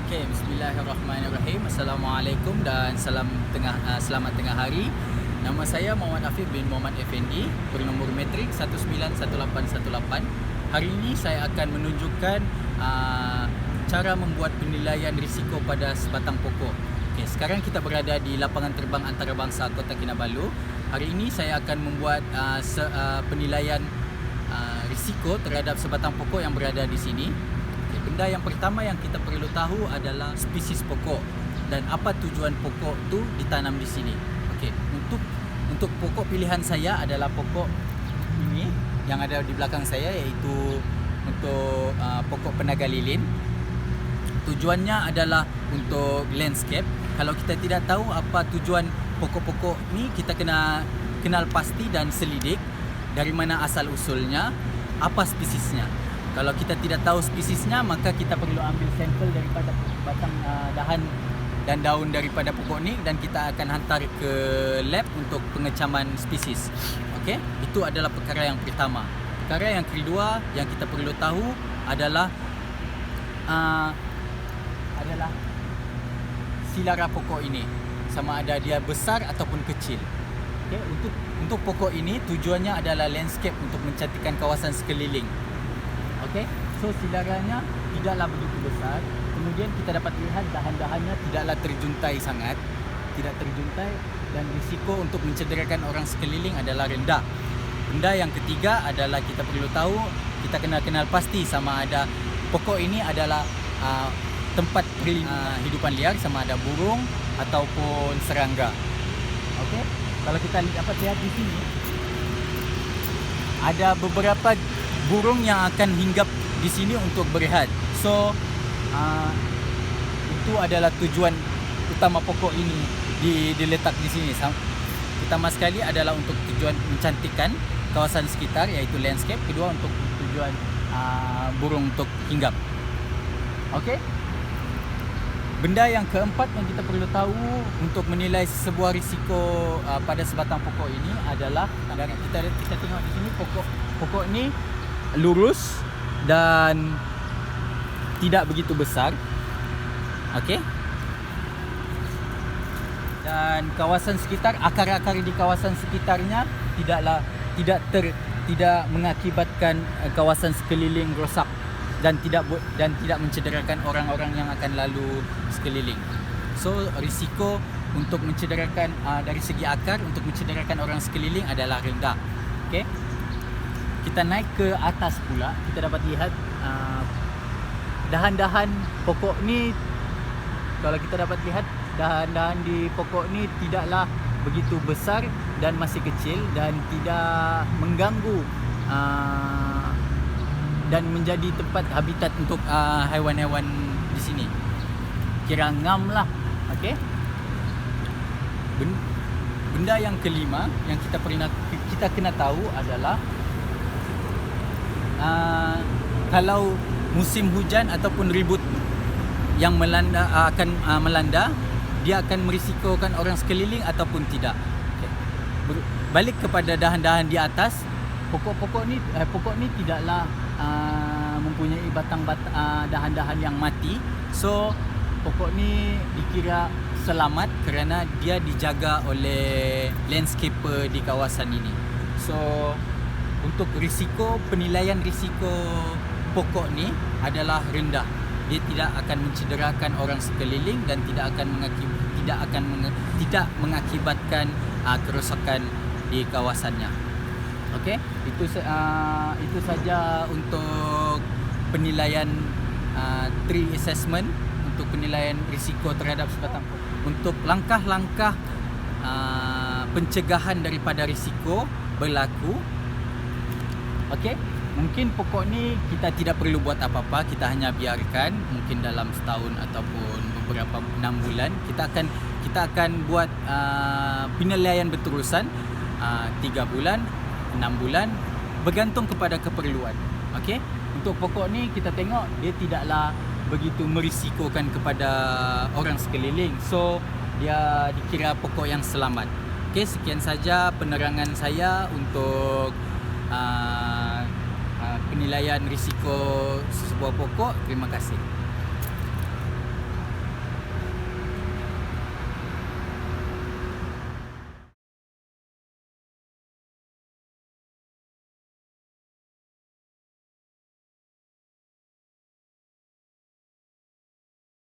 Okey, bismillahirrahmanirrahim. Assalamualaikum dan selamat tengah hari. Nama saya Muhammad Afif bin Muhammad Effendi, bernombor metrik 191818. Hari ini saya akan menunjukkan cara membuat penilaian risiko pada sebatang pokok. Okey, sekarang kita berada di lapangan terbang antarabangsa Kota Kinabalu. Hari ini saya akan membuat penilaian risiko terhadap sebatang pokok yang berada di sini. Benda yang pertama yang kita perlu tahu adalah spesies pokok dan apa tujuan pokok tu ditanam di sini. Okey, untuk pokok pilihan saya adalah pokok ini yang ada di belakang saya, iaitu untuk pokok penaga lilin. Tujuannya adalah untuk landscape. Kalau kita tidak tahu apa tujuan pokok-pokok ni, kita kena kenal pasti dan selidik dari mana asal usulnya, apa spesiesnya. Kalau kita tidak tahu spesiesnya, maka kita perlu ambil sampel daripada batang dahan dan daun daripada pokok ni dan kita akan hantar ke lab untuk pengecaman spesies. Okey, itu adalah perkara yang pertama. Perkara yang kedua yang kita perlu tahu adalah silara pokok ini, sama ada dia besar ataupun kecil. Okey, untuk pokok ini tujuannya adalah landscape, untuk mencantikkan kawasan sekeliling. Okey, so silaranya tidaklah begitu besar. Kemudian kita dapat lihat dahan-dahannya tidaklah terjuntai sangat, tidak terjuntai, dan risiko untuk mencederakan orang sekeliling adalah rendah. Benda yang ketiga adalah kita perlu tahu, kita kena kenal pasti sama ada pokok ini adalah tempat hidupan liar, sama ada burung ataupun serangga. Okey, kalau kita dapat lihat di sini ada beberapa burung yang akan hinggap di sini untuk berehat. So itu adalah tujuan utama pokok ini diletak di sini. Pertama sekali adalah untuk tujuan mencantikkan kawasan sekitar, iaitu landscape. Kedua, untuk tujuan burung untuk hinggap. Okey. Benda yang keempat yang kita perlu tahu untuk menilai sebuah risiko pada sebatang pokok ini adalah, kita tengok di sini pokok ini lurus dan tidak begitu besar. Okey. Dan kawasan sekitar, akar-akar di kawasan sekitarnya tidak mengakibatkan kawasan sekeliling rosak dan tidak mencederakan orang-orang yang akan lalu sekeliling. So risiko untuk mencederakan dari segi akar, untuk mencederakan orang sekeliling adalah rendah. Okey. Kita naik ke atas pula, kita dapat lihat dahan-dahan pokok ni. Kalau kita dapat lihat, dahan-dahan di pokok ni tidaklah begitu besar dan masih kecil dan tidak mengganggu dan menjadi tempat habitat untuk haiwan-haiwan di sini. Kira ngam lah. Okey. Benda yang kelima yang kita kena tahu adalah kalau musim hujan ataupun ribut yang akan melanda, dia akan merisikokan orang sekeliling ataupun tidak. Okay. Balik kepada dahan-dahan di atas, pokok ni tidaklah mempunyai dahan-dahan yang mati. So pokok ni dikira selamat kerana dia dijaga oleh landscaper di kawasan ini. So untuk penilaian risiko pokok ni adalah rendah. Dia tidak akan mencederakan orang sekeliling dan tidak mengakibatkan kerosakan di kawasannya. Okey, itu saja untuk penilaian tree assessment, untuk penilaian risiko terhadap sebatang pokok. Untuk langkah-langkah pencegahan daripada risiko berlaku, okey, mungkin pokok ni kita tidak perlu buat apa-apa, kita hanya biarkan mungkin dalam setahun ataupun beberapa 6 bulan. Kita akan buat penilaian berterusan 3 bulan, 6 bulan, bergantung kepada keperluan. Okey, untuk pokok ni kita tengok dia tidaklah begitu merisikokan kepada orang sekeliling. So dia dikira pokok yang selamat. Okey, sekian saja penerangan saya untuk penilaian risiko sebuah pokok. Terima kasih.